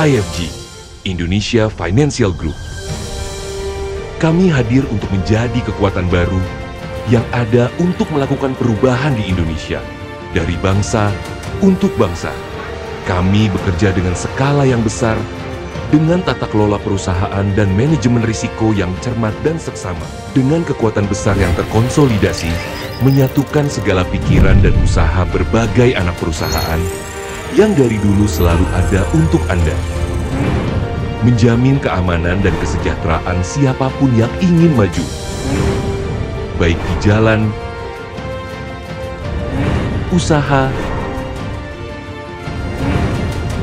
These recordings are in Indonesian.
IFG, Indonesia Financial Group. Kami hadir untuk menjadi kekuatan baru yang ada untuk melakukan perubahan di Indonesia, dari bangsa untuk bangsa. Kami bekerja dengan skala yang besar, dengan tata kelola perusahaan dan manajemen risiko yang cermat dan seksama. Dengan kekuatan besar yang terkonsolidasi, menyatukan segala pikiran dan usaha berbagai anak perusahaan yang dari dulu selalu ada untuk Anda. Menjamin keamanan dan kesejahteraan siapapun yang ingin maju, baik di jalan, usaha,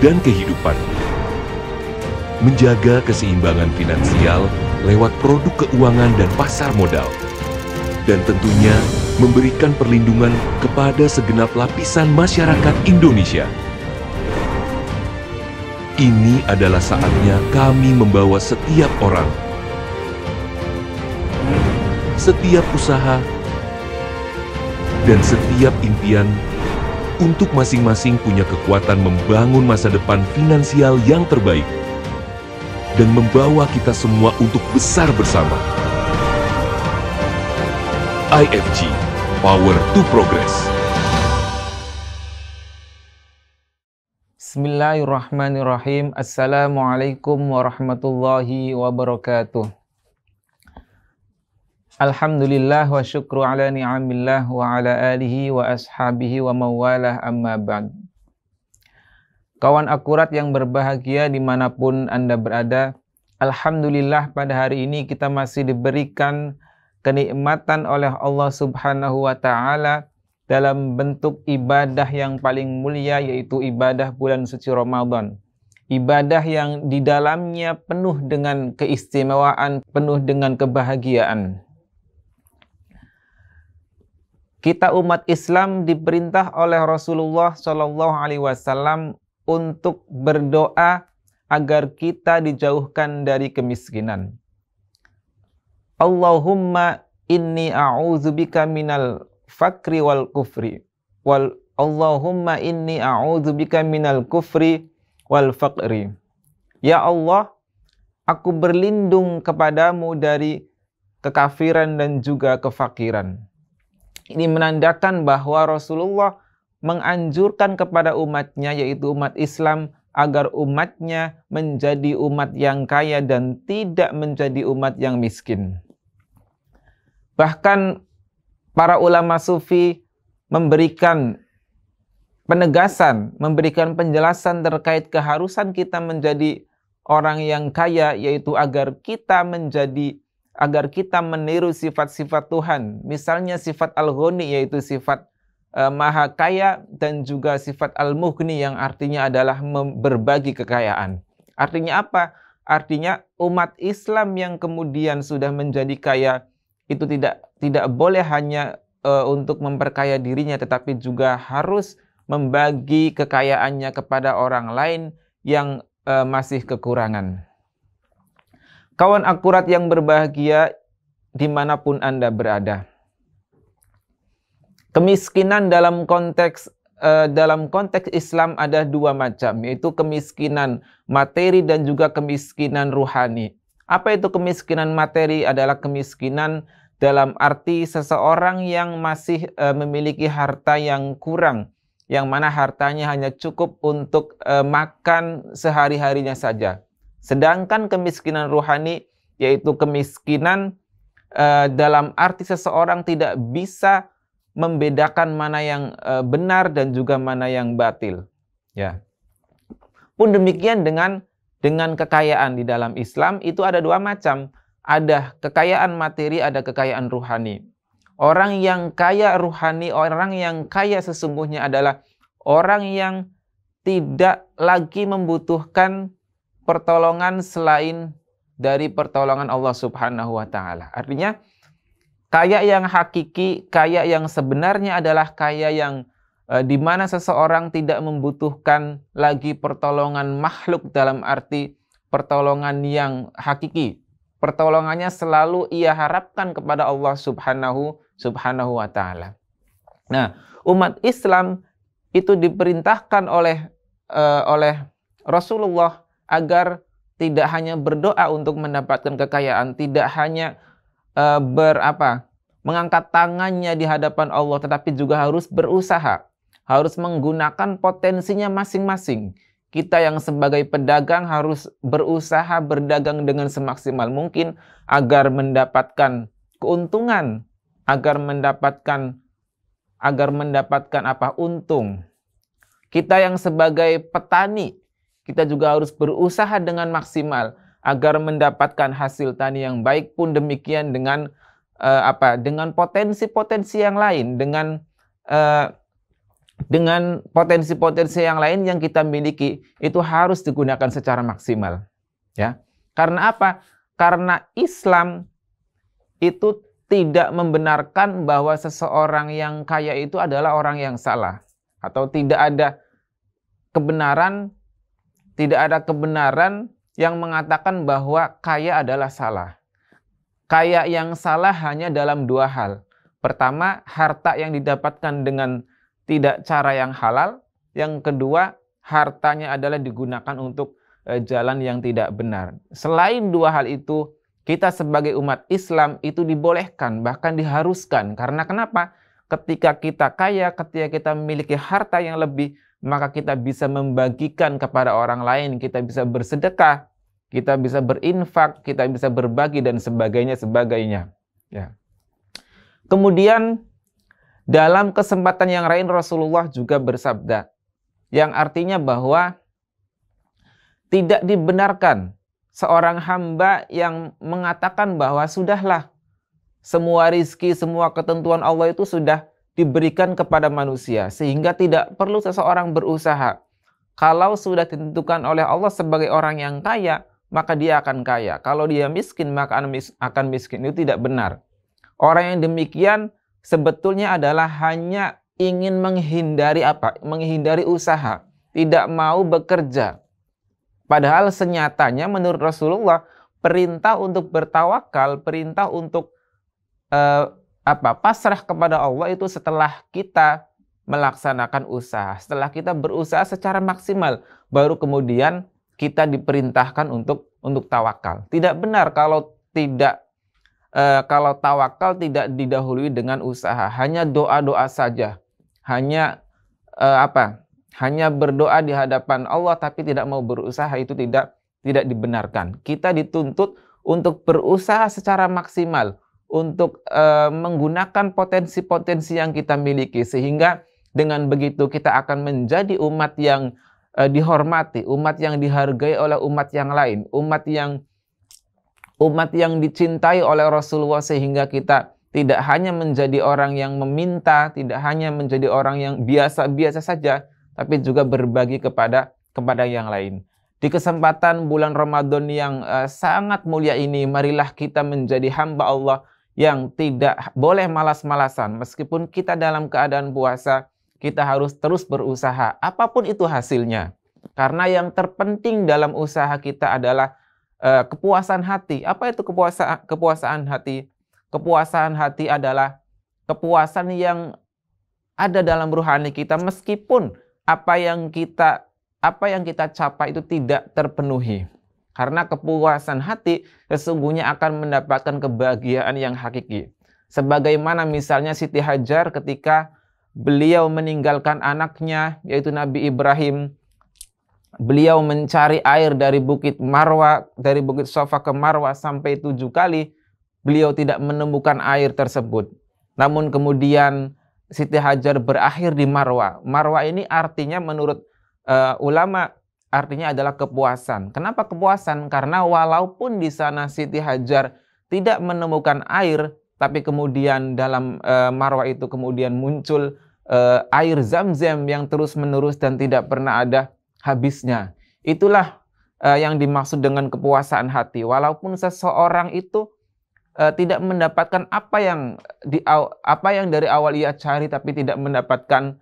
dan kehidupan. Menjaga keseimbangan finansial lewat produk keuangan dan pasar modal. Dan tentunya memberikan perlindungan kepada segenap lapisan masyarakat Indonesia. Ini adalah saatnya kami membawa setiap orang, setiap usaha, dan setiap impian untuk masing-masing punya kekuatan membangun masa depan finansial yang terbaik dan membawa kita semua untuk besar bersama. IFG, Power to Progress. Bismillahirrahmanirrahim. Assalamualaikum warahmatullahi wabarakatuh. Alhamdulillah wa syukru ala ni'amillah wa ala alihi wa ashabihi wa mawalah amma ba'd. Kawan akurat yang berbahagia dimanapun Anda berada, Alhamdulillah pada hari ini kita masih diberikan kenikmatan oleh Allah Subhanahu wa Ta'ala dalam bentuk ibadah yang paling mulia, yaitu ibadah bulan suci Ramadan. Ibadah yang di dalamnya penuh dengan keistimewaan, penuh dengan kebahagiaan. Kita umat Islam diperintah oleh Rasulullah SAW untuk berdoa agar kita dijauhkan dari kemiskinan. Allahumma inni a'udzubika minal fakri wal kufri Allahumma inni a'udzubika minal kufri wal faqri. Ya Allah, aku berlindung kepadamu dari kekafiran dan juga kefakiran. Ini menandakan bahwa Rasulullah menganjurkan kepada umatnya, yaitu umat Islam, agar umatnya menjadi umat yang kaya dan tidak menjadi umat yang miskin. Bahkan para ulama sufi memberikan penegasan, memberikan penjelasan terkait keharusan kita menjadi orang yang kaya, yaitu agar kita meniru sifat-sifat Tuhan. Misalnya sifat al-ghani, yaitu sifat maha kaya, dan juga sifat al-mughni yang artinya adalah berbagi kekayaan. Artinya apa? Artinya umat Islam yang kemudian sudah menjadi kaya itu tidak boleh hanya untuk memperkaya dirinya, tetapi juga harus membagi kekayaannya kepada orang lain yang masih kekurangan. Kawan akurat yang berbahagia dimanapun Anda berada. Kemiskinan dalam konteks Islam ada dua macam, yaitu kemiskinan materi dan juga kemiskinan ruhani. Apa itu kemiskinan materi? Adalah kemiskinan dalam arti seseorang yang masih memiliki harta yang kurang, yang mana hartanya hanya cukup untuk makan sehari-harinya saja. Sedangkan kemiskinan ruhani, yaitu kemiskinan dalam arti seseorang tidak bisa membedakan mana yang benar dan juga mana yang batil. Ya. Pun demikian dengan kekayaan di dalam Islam itu ada dua macam. Ada kekayaan materi, ada kekayaan ruhani. Orang yang kaya ruhani, orang yang kaya sesungguhnya adalah orang yang tidak lagi membutuhkan pertolongan selain dari pertolongan Allah Subhanahu wa Ta'ala. Artinya, kaya yang hakiki, kaya yang sebenarnya adalah kaya yang di mana seseorang tidak membutuhkan lagi pertolongan makhluk dalam arti pertolongan yang hakiki. Pertolongannya selalu ia harapkan kepada Allah Subhanahu wa Ta'ala. Nah, umat Islam itu diperintahkan oleh Rasulullah agar tidak hanya berdoa untuk mendapatkan kekayaan, tidak hanya mengangkat tangannya di hadapan Allah, tetapi juga harus berusaha, harus menggunakan potensinya masing-masing. Kita yang sebagai pedagang harus berusaha berdagang dengan semaksimal mungkin agar mendapatkan keuntungan, agar mendapatkan untung. Kita yang sebagai petani, kita juga harus berusaha dengan maksimal agar mendapatkan hasil tani yang baik. Pun demikian dengan potensi-potensi yang lain, dengan potensi-potensi yang lain yang kita miliki, itu harus digunakan secara maksimal, ya. Karena apa? Karena Islam itu tidak membenarkan bahwa seseorang yang kaya itu adalah orang yang salah, atau tidak ada kebenaran yang mengatakan bahwa kaya adalah salah. Kaya yang salah hanya dalam dua hal. Pertama, harta yang didapatkan dengan tidak cara yang halal. Yang kedua, hartanya adalah digunakan untuk jalan yang tidak benar. Selain dua hal itu, kita sebagai umat Islam itu dibolehkan, bahkan diharuskan. Karena kenapa? Ketika kita kaya, ketika kita memiliki harta yang lebih, maka kita bisa membagikan kepada orang lain, kita bisa bersedekah, kita bisa berinfak, kita bisa berbagi, dan sebagainya. Ya. Kemudian, dalam kesempatan yang lain Rasulullah juga bersabda, yang artinya bahwa tidak dibenarkan seorang hamba yang mengatakan bahwa sudahlah, semua rizki, semua ketentuan Allah itu sudah diberikan kepada manusia, sehingga tidak perlu seseorang berusaha. Kalau sudah ditentukan oleh Allah sebagai orang yang kaya, maka dia akan kaya. Kalau dia miskin, maka akan miskin. Itu tidak benar. Orang yang demikian sebetulnya adalah hanya ingin menghindari menghindari usaha, tidak mau bekerja. Padahal senyatanya menurut Rasulullah, perintah untuk bertawakal, perintah untuk pasrah kepada Allah itu setelah kita melaksanakan usaha, setelah kita berusaha secara maksimal, baru kemudian kita diperintahkan untuk tawakal. Tidak benar kalau tawakal tidak didahului dengan usaha, hanya doa-doa saja, hanya berdoa di hadapan Allah tapi tidak mau berusaha, itu tidak dibenarkan. Kita dituntut untuk berusaha secara maksimal, untuk menggunakan potensi-potensi yang kita miliki, sehingga dengan begitu kita akan menjadi umat yang dihormati, umat yang dihargai oleh umat yang lain, umat yang dicintai oleh Rasulullah, sehingga kita tidak hanya menjadi orang yang meminta, tidak hanya menjadi orang yang biasa-biasa saja, tapi juga berbagi kepada yang lain. Di kesempatan bulan Ramadan yang sangat mulia ini, marilah kita menjadi hamba Allah yang tidak boleh malas-malasan. Meskipun kita dalam keadaan puasa, kita harus terus berusaha, apapun itu hasilnya. Karena yang terpenting dalam usaha kita adalah kepuasan hati. Apa itu kepuasaan hati? Kepuasan hati adalah kepuasan yang ada dalam ruhani kita, meskipun apa yang kita capai itu tidak terpenuhi. Karena kepuasan hati sesungguhnya akan mendapatkan kebahagiaan yang hakiki. Sebagaimana misalnya Siti Hajar ketika beliau meninggalkan anaknya, yaitu Nabi Ibrahim. Beliau mencari air dari Bukit Marwa, dari Bukit Safa ke Marwa sampai 7 kali. Beliau tidak menemukan air tersebut. Namun kemudian Siti Hajar berakhir di Marwa. Marwa ini artinya menurut ulama, artinya adalah kepuasan. Kenapa kepuasan? Karena walaupun di sana Siti Hajar tidak menemukan air, tapi kemudian dalam Marwa itu kemudian muncul air Zam-Zam yang terus-menerus dan tidak pernah ada habisnya. Itulah yang dimaksud dengan kepuasaan hati. Walaupun seseorang itu tidak mendapatkan apa yang dari awal ia cari, tapi tidak mendapatkan,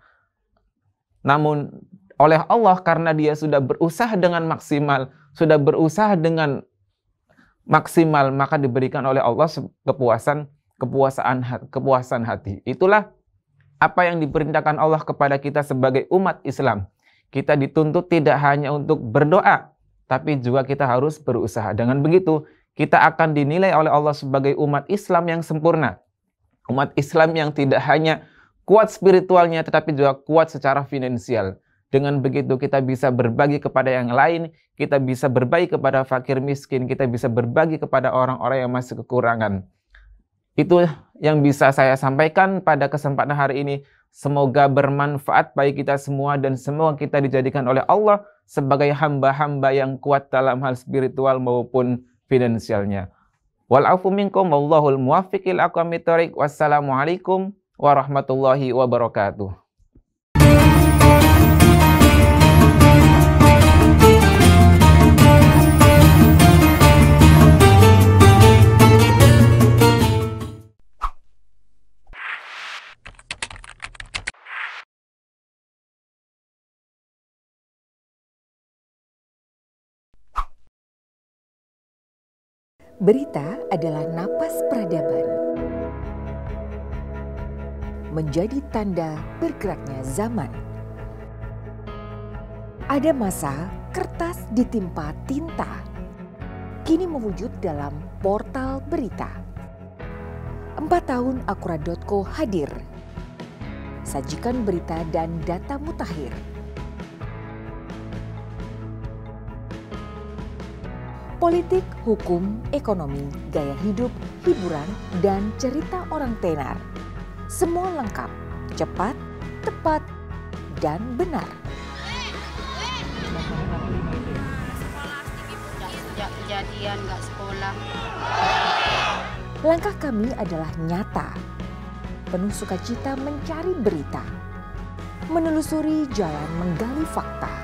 namun oleh Allah, karena dia sudah berusaha dengan maksimal, maka diberikan oleh Allah kepuasan hati. Itulah apa yang diperintahkan Allah kepada kita sebagai umat Islam. Kita dituntut tidak hanya untuk berdoa, tapi juga kita harus berusaha. Dengan begitu, kita akan dinilai oleh Allah sebagai umat Islam yang sempurna. Umat Islam yang tidak hanya kuat spiritualnya, tetapi juga kuat secara finansial. Dengan begitu kita bisa berbagi kepada yang lain, kita bisa berbagi kepada fakir miskin, kita bisa berbagi kepada orang-orang yang masih kekurangan. Itu yang bisa saya sampaikan pada kesempatan hari ini. Semoga bermanfaat bagi kita semua dan semoga kita dijadikan oleh Allah sebagai hamba-hamba yang kuat dalam hal spiritual maupun finansialnya. Wal'afu minkum wallahul muwaffiq ila aqwamit thoriq. Wassalamualaikum warahmatullahi wabarakatuh. Berita adalah napas peradaban, menjadi tanda bergeraknya zaman. Ada masa kertas ditimpa tinta, kini mewujud dalam portal berita. 4 tahun Akurat.co hadir, sajikan berita dan data mutakhir. Politik, hukum, ekonomi, gaya hidup, hiburan, dan cerita orang tenar. Semua lengkap, cepat, tepat, dan benar. Sejak kejadian nggak sekolah. Langkah kami adalah nyata, penuh sukacita mencari berita, menelusuri jalan menggali fakta,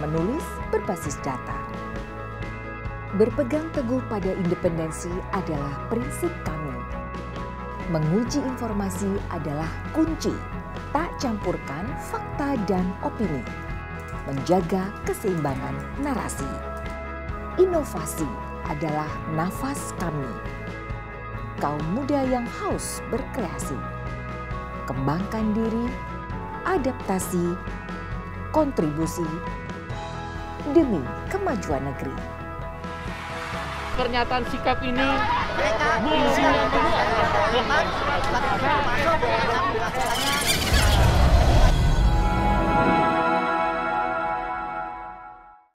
menulis berbasis data. Berpegang teguh pada independensi adalah prinsip kami. Menguji informasi adalah kunci, tak campurkan fakta dan opini. Menjaga keseimbangan narasi. Inovasi adalah nafas kami. Kaum muda yang haus berkreasi. Kembangkan diri, adaptasi, kontribusi demi kemajuan negeri. Pernyataan sikap ini Mereka